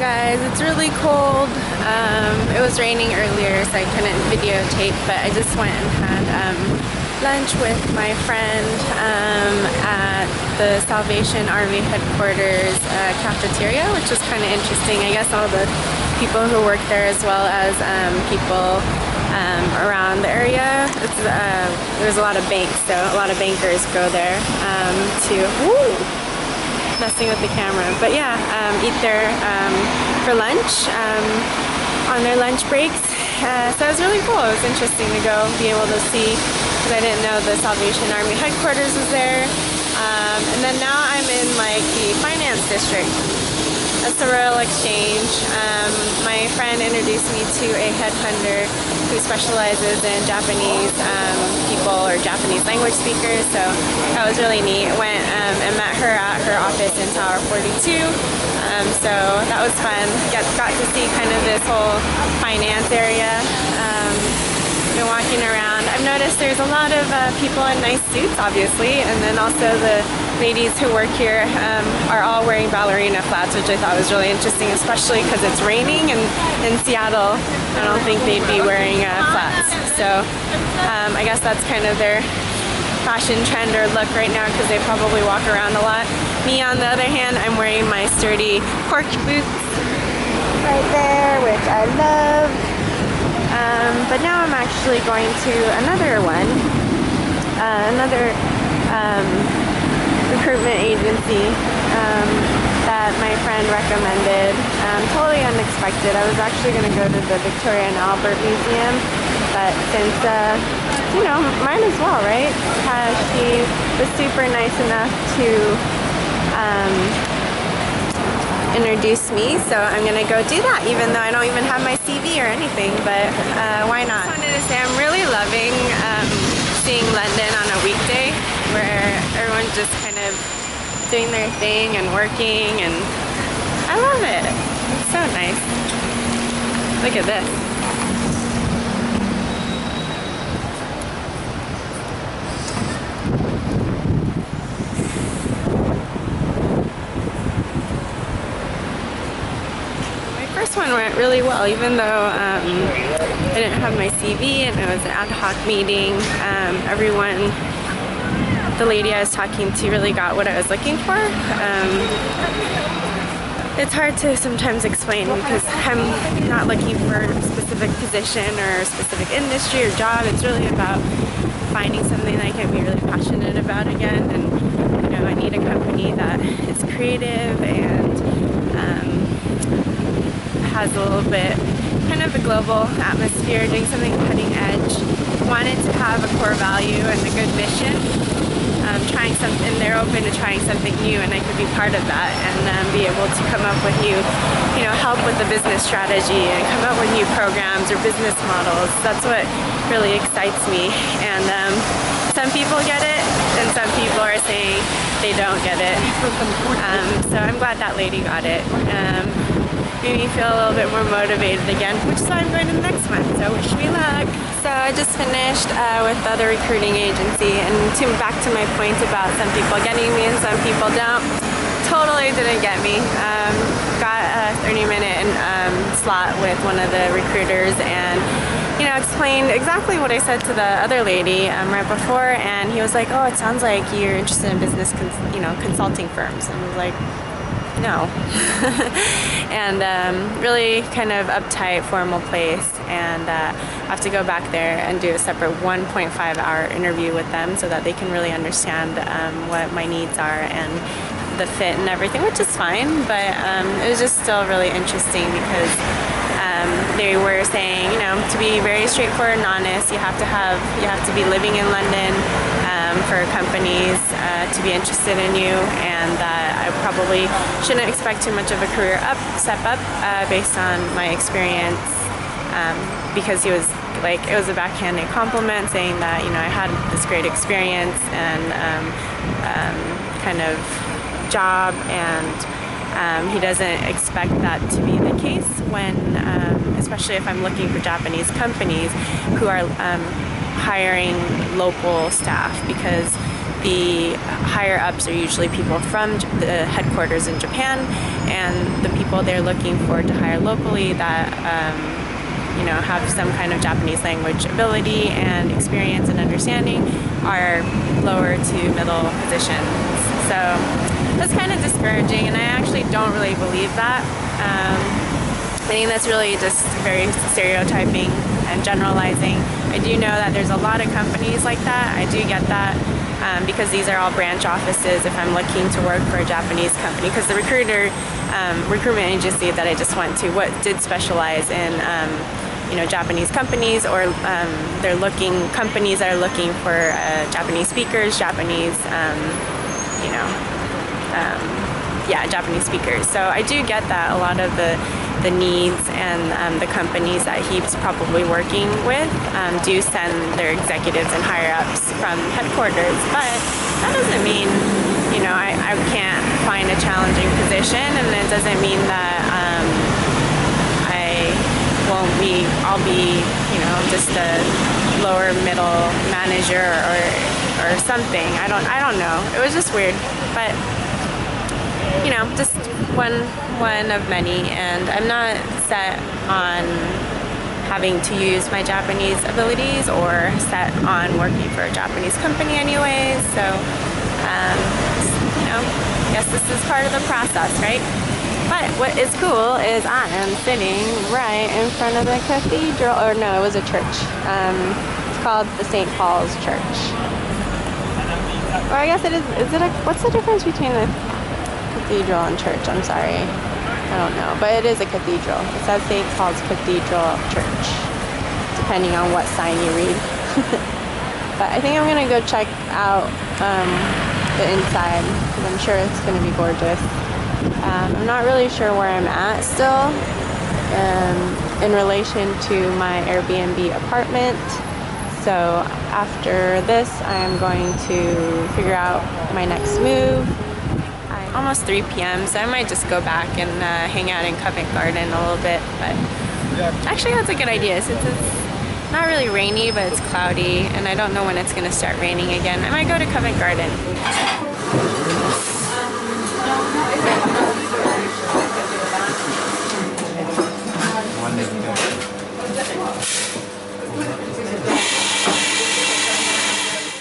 guys, it's really cold. It was raining earlier, so I couldn't videotape, but I just went and had lunch with my friend at the Salvation Army headquarters cafeteria, which was kind of interesting. I guess all the people who work there, as well as people around the area. There's a lot of banks, so a lot of bankers go there to messing with the camera. But yeah, eat there for lunch on their lunch breaks. So it was really cool. It was interesting to go be able to see, because I didn't know the Salvation Army headquarters was there. And then now I'm in like the finance district. That's a royal exchange. My friend introduced me to a headhunter who specializes in Japanese people or Japanese language speakers, so that was really neat. I went and met her at her office in Tower 42, so that was fun. Got to see kind of this whole finance area. Been walking around. I've noticed there's a lot of people in nice suits, obviously, and then also the ladies who work here are all wearing ballerina flats, which I thought was really interesting, especially because it's raining, and in Seattle I don't think they'd be wearing flats. So I guess that's kind of their fashion trend or look right now, because they probably walk around a lot. Me, on the other hand, I'm wearing my sturdy cork boots right there, which I love. But now I'm actually going to another one, another recruitment agency that my friend recommended. Totally unexpected. I was actually going to go to the Victoria and Albert Museum, but since, you know, might as well, right? She was super nice enough to introduce me, so I'm gonna go do that, even though I don't even have my CV or anything, but why not? I just wanted to say I'm really loving seeing London on a weekday, where everyone's just kind of doing their thing and working, and I love it. It's so nice. Look at this. This one went really well, even though I didn't have my CV and it was an ad hoc meeting. Everyone, the lady I was talking to, really got what I was looking for. It's hard to sometimes explain, because I'm not looking for a specific position or a specific industry or job. It's really about finding something that I can be really passionate about again. And you know, I need a company that is creative and has a little bit kind of a global atmosphere, doing something cutting edge. Wanted to have a core value and a good mission. Trying something, they're open to trying something new, and I could be part of that and be able to come up with new, you know, help with the business strategy and come up with new programs or business models. That's what really excites me. And some people get it, and some people are saying they don't get it. So I'm glad that lady got it. Made me feel a little bit more motivated again, which is why I'm going to the next one, so wish me luck. So I just finished with the other recruiting agency, and back to my point about some people getting me and some people don't. Totally didn't get me. Got a 30-minute slot with one of the recruiters, and you know, explained exactly what I said to the other lady right before, and he was like, "Oh, it sounds like you're interested in business, consulting firms," and I was like, no. And really kind of uptight, formal place, and I have to go back there and do a separate 1.5-hour interview with them so that they can really understand what my needs are and the fit and everything, which is fine, but it was just still really interesting, because they were saying, you know, to be very straightforward and honest, you have to be living in London for companies to be interested in you, and that I probably shouldn't expect too much of a career step up based on my experience, because he was like, it was a backhanded compliment, saying that, you know, I had this great experience and kind of job, and he doesn't expect that to be the case when, especially if I'm looking for Japanese companies who are hiring local staff, because the higher ups are usually people from the headquarters in Japan, and the people they're looking for to hire locally that you know, have some kind of Japanese language ability and experience and understanding are lower to middle positions. So that's kind of discouraging, and I actually don't really believe that. I think that's really just very stereotyping and generalizing. I do know that there's a lot of companies like that. I do get that because these are all branch offices if I'm looking to work for a Japanese company, because the recruitment agency that I just went to did specialize in you know, Japanese companies, or they're companies that are looking for Japanese speakers, Japanese you know, yeah, Japanese speakers. So I do get that a lot of the needs and the companies that he's probably working with do send their executives and higher ups from headquarters, but that doesn't mean, you know, I can't find a challenging position, and it doesn't mean that I'll be, you know, just a lower middle manager or something. I don't know. It was just weird, but you know, just one of many, and I'm not set on having to use my Japanese abilities or set on working for a Japanese company anyways. So you know, I guess this is part of the process, right? But what is cool is I am sitting right in front of the cathedral, or no, it was a church. It's called the St. Paul's Church. Or I guess it is what's the difference between a cathedral and church? I'm sorry. I don't know. But it is a cathedral. It says St. Paul's Cathedral Church, depending on what sign you read. But I think I'm going to go check out the inside, because I'm sure it's going to be gorgeous. I'm not really sure where I'm at still in relation to my Airbnb apartment. So after this, I'm going to figure out my next move. Almost 3 p.m. so I might just go back and hang out in Covent Garden a little bit. But actually, that's a good idea, since it's not really rainy, but it's cloudy, and I don't know when it's going to start raining again. I might go to Covent Garden.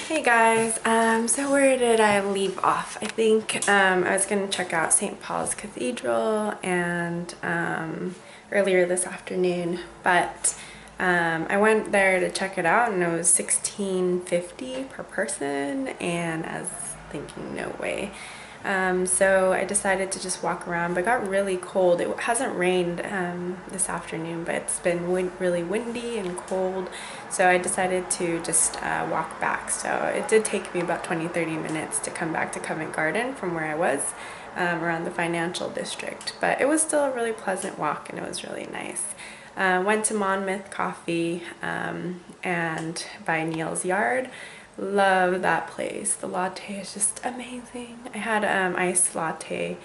Hey guys, so where did I leave off? I think I was going to check out St. Paul's Cathedral and earlier this afternoon, but I went there to check it out, and it was $16.50 per person, and I was thinking, no way. So I decided to just walk around, but it got really cold. It hasn't rained this afternoon, but it's been really windy and cold, so I decided to just walk back. So it did take me about 20-30 minutes to come back to Covent Garden from where I was around the financial district, but it was still a really pleasant walk, and it was really nice. Went to Monmouth Coffee and by Neil's Yard. Love that place. The latte is just amazing. I had iced latte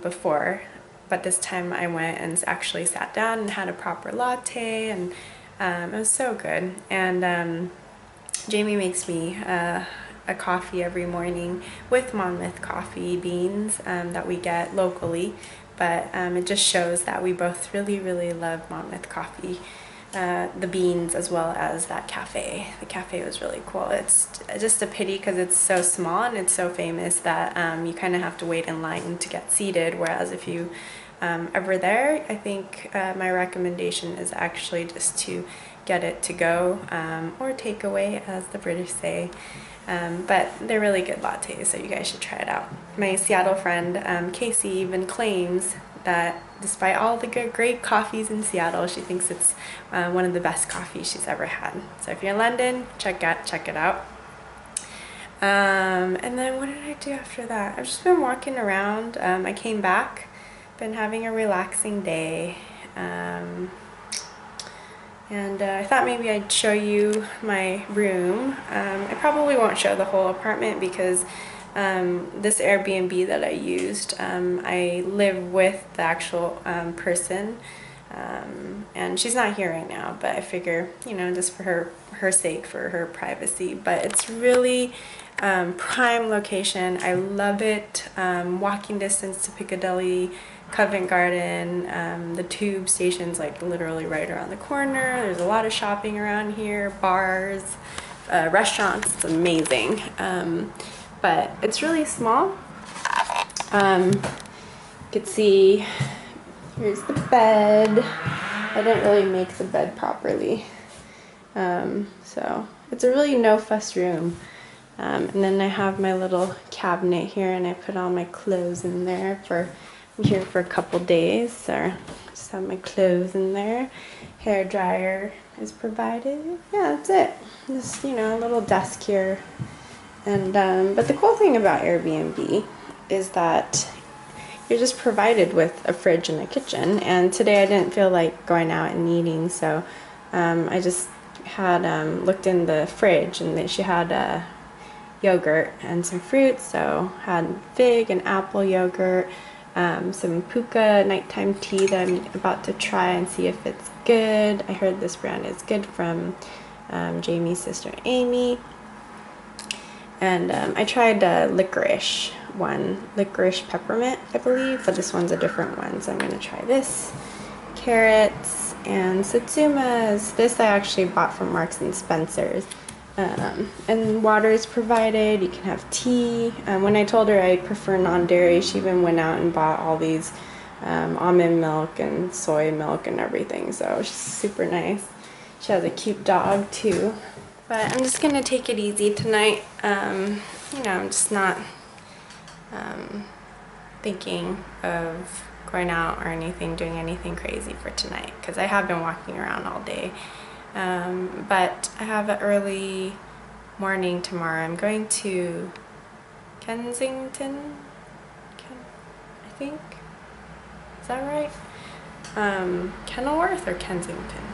before, but this time I went and actually sat down and had a proper latte, and it was so good. And Jamie makes me a coffee every morning with Monmouth coffee beans that we get locally, but it just shows that we both really love Monmouth coffee. The beans as well as that cafe. The cafe was really cool. It's just a pity because it's so small and it's so famous that you kind of have to wait in line to get seated, whereas if you ever there, I think my recommendation is actually just to get it to go or takeaway, as the British say. But they're really good lattes, so you guys should try it out. My Seattle friend Casey even claims that despite all the great coffees in Seattle, she thinks it's one of the best coffees she's ever had. So if you're in London, check it out. And then what did I do after that? I've just been walking around. I came back, been having a relaxing day, and I thought maybe I'd show you my room. I probably won't show the whole apartment because this Airbnb that I used, I live with the actual person, and she's not here right now, but I figure, you know, just for her sake, for her privacy. But it's really Prime location. I love it. Walking distance to Piccadilly, Covent Garden. The tube station's like literally right around the corner. There's a lot of shopping around here, bars, restaurants. It's amazing. But it's really small. You can see here's the bed. I didn't really make the bed properly. So it's a really no fuss room. And then I have my little cabinet here, and I put all my clothes in there I'm here for a couple days, so just have my clothes in there. Hair dryer is provided. Yeah, that's it. Just, you know, a little desk here. And but the cool thing about Airbnb is that you're just provided with a fridge and a kitchen. And today I didn't feel like going out and eating, so I just had looked in the fridge, and she had yogurt and some fruit, so had fig and apple yogurt, some puka nighttime tea that I'm about to try and see if it's good. I heard this brand is good from Jamie's sister Amy. And I tried licorice peppermint, I believe, but this one's a different one, so I'm going to try this. Carrots and satsumas. This I actually bought from Marks and Spencer's. And water is provided. You can have tea. When I told her I prefer non-dairy, she even went out and bought all these almond milk and soy milk and everything, so she's super nice. She has a cute dog too. But I'm just gonna take it easy tonight. You know, I'm just not thinking of going out or anything, doing anything crazy for tonight, because I have been walking around all day. But I have an early morning tomorrow. I'm going to Kensington, I think. Is that right? Kenilworth or Kensington?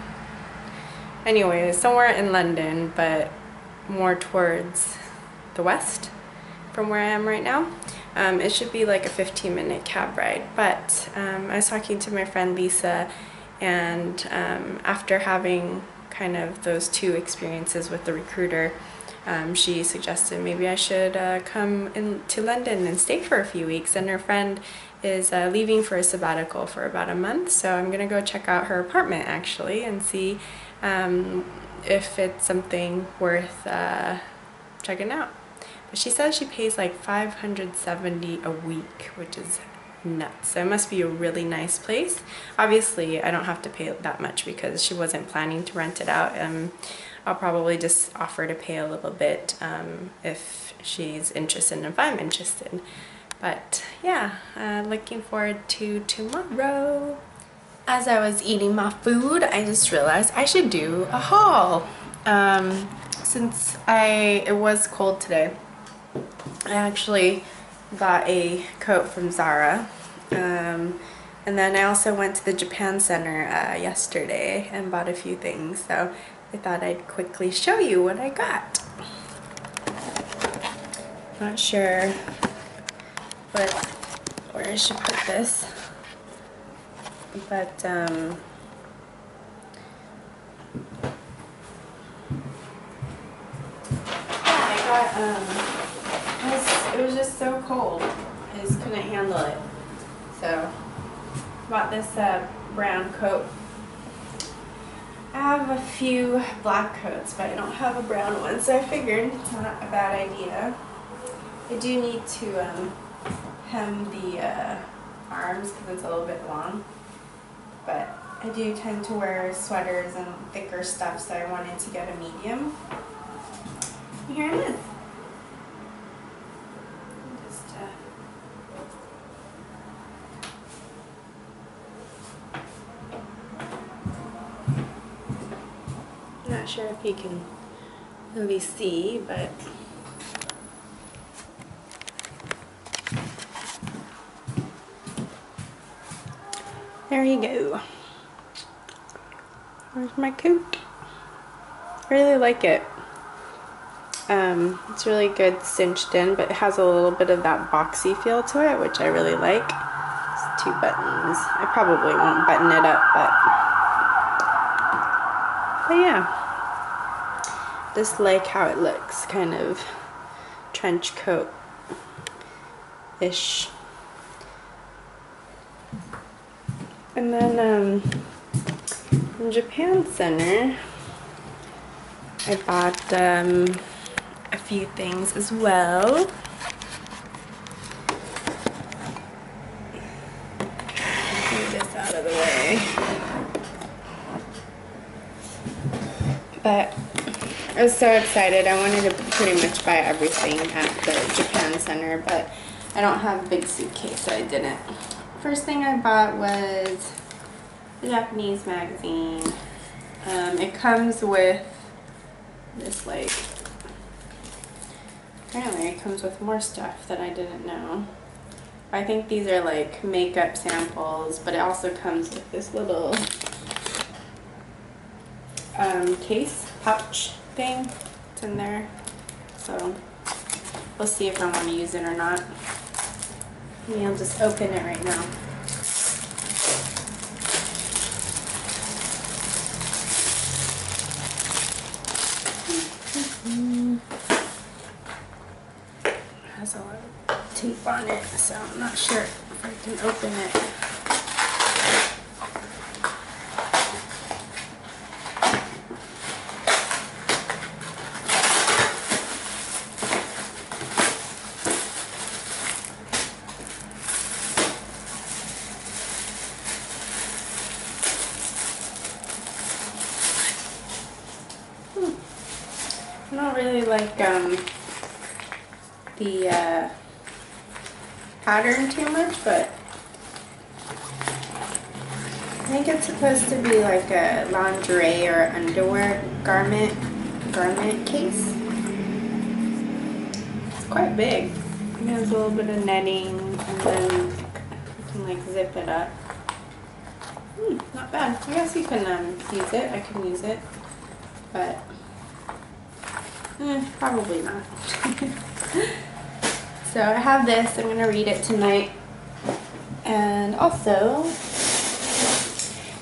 Anyway, somewhere in London, but more towards the west from where I am right now. It should be like a 15-minute cab ride, but I was talking to my friend Lisa, and after having kind of those two experiences with the recruiter, she suggested maybe I should come to London and stay for a few weeks, and her friend is leaving for a sabbatical for about a month, so I'm gonna go check out her apartment actually and see if it's something worth checking out. But she says she pays like $570 a week, which is nuts. So it must be a really nice place. Obviously I don't have to pay that much because she wasn't planning to rent it out. I'll probably just offer to pay a little bit if she's interested and if I'm interested. But yeah, looking forward to tomorrow. As I was eating my food, I just realized I should do a haul. Since it was cold today, I actually got a coat from Zara, and then I also went to the Japan Center yesterday and bought a few things, so I thought I'd quickly show you what I got. Not sure where I should put this, but yeah, I got it was just so cold, I just couldn't handle it, so bought this brown coat. I have a few black coats, but I don't have a brown one, so I figured it's not a bad idea. I do need to hem the arms because it's a little bit long, but I do tend to wear sweaters and thicker stuff, so I wanted to get a medium. And here it is. Just not sure if you can really see, but there you go. There's my coat. I really like it. It's really good cinched in, but it has a little bit of that boxy feel to it, which I really like. It's 2 buttons. I probably won't button it up, but yeah. Just like how it looks, kind of trench coat-ish. And then in Japan Center, I bought a few things as well. Move this out of the way. But I was so excited. I wanted to pretty much buy everything at the Japan Center, but I don't have a big suitcase, so I didn't. First thing I bought was the Japanese magazine. It comes with this, like, apparently it comes with more stuff that I didn't know. I think these are like makeup samples, but it also comes with this little case, pouch thing. It's in there. So we'll see if I want to use it or not. Maybe I'll just open it right now. It has a lot of tape on it, so I'm not sure if I can open it. I don't really like the pattern too much, but I think it's supposed to be like a lingerie or underwear garment case. It's quite big. It has a little bit of netting, and then you can like zip it up. Not bad. I guess you can use it. I can use it, but probably not. So I have this. I'm gonna read it tonight, and also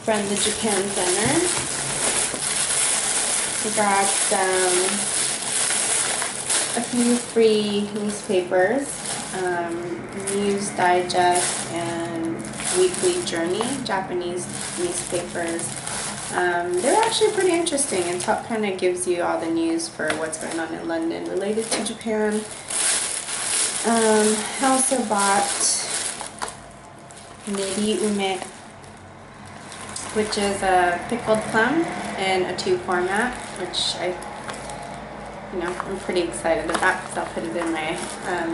from the Japan Center, I got a few free newspapers, News Digest and Weekly Journey, Japanese newspapers. They're actually pretty interesting. It kind of gives you all the news for what's going on in London related to Japan. I also bought Neri Ume, which is a pickled plum in a tube format, which I'm pretty excited about because I'll put it in my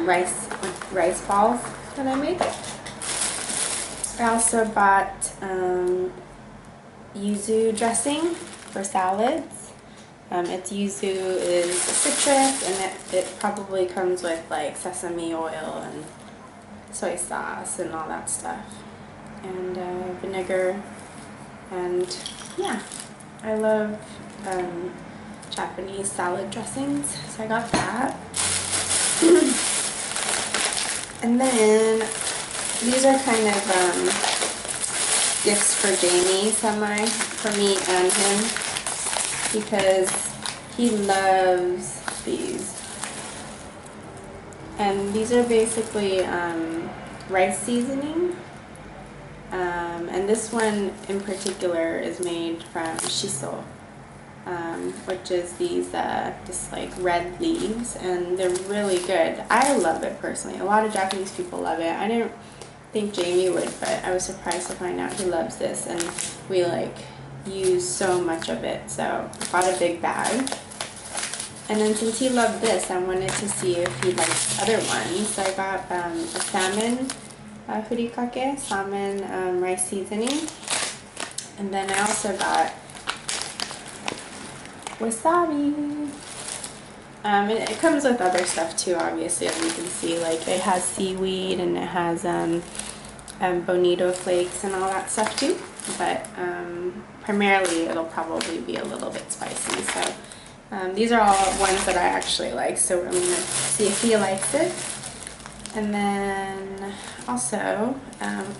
rice balls that I make. I also bought yuzu dressing for salads. Its yuzu is citrus, and it probably comes with like sesame oil and soy sauce and all that stuff, and vinegar. And yeah, I love Japanese salad dressings, so I got that. And then these are kind of gifts for Jamie, for me and him, because he loves these. And these are basically rice seasoning. And this one in particular is made from shiso, which is these just like red leaves, and they're really good. I love it personally. A lot of Japanese people love it. I didn't think Jamie would, but I was surprised to find out he loves this, and we like use so much of it. So I bought a big bag, and then since he loved this, I wanted to see if he liked other ones. So I got a salmon furikake, salmon rice seasoning, and then I also got wasabi. It comes with other stuff too, obviously, as you can see. Like it has seaweed, and it has bonito flakes and all that stuff too. But primarily, it'll probably be a little bit spicy. So these are all ones that I actually like. So I'm gonna see if he likes it. And then also,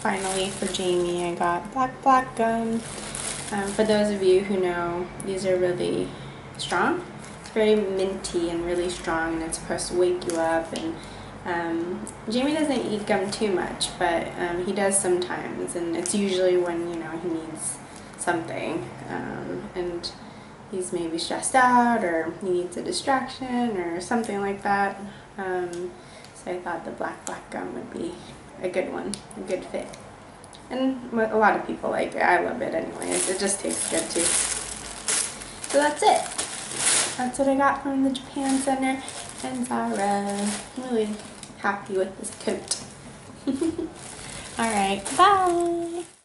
finally for Jamie, I got black gum. For those of you who know, these are really strong. very minty and really strong, and it's supposed to wake you up. And Jamie doesn't eat gum too much, but he does sometimes, and it's usually when, you know, he needs something, and he's maybe stressed out, or he needs a distraction or something like that. So I thought the black gum would be a good one, a good fit. And a lot of people like it. I love it anyway. It just tastes good too. So that's it. That's what I got from the Japan Center and Zara. I'm really happy with this coat. Alright, bye!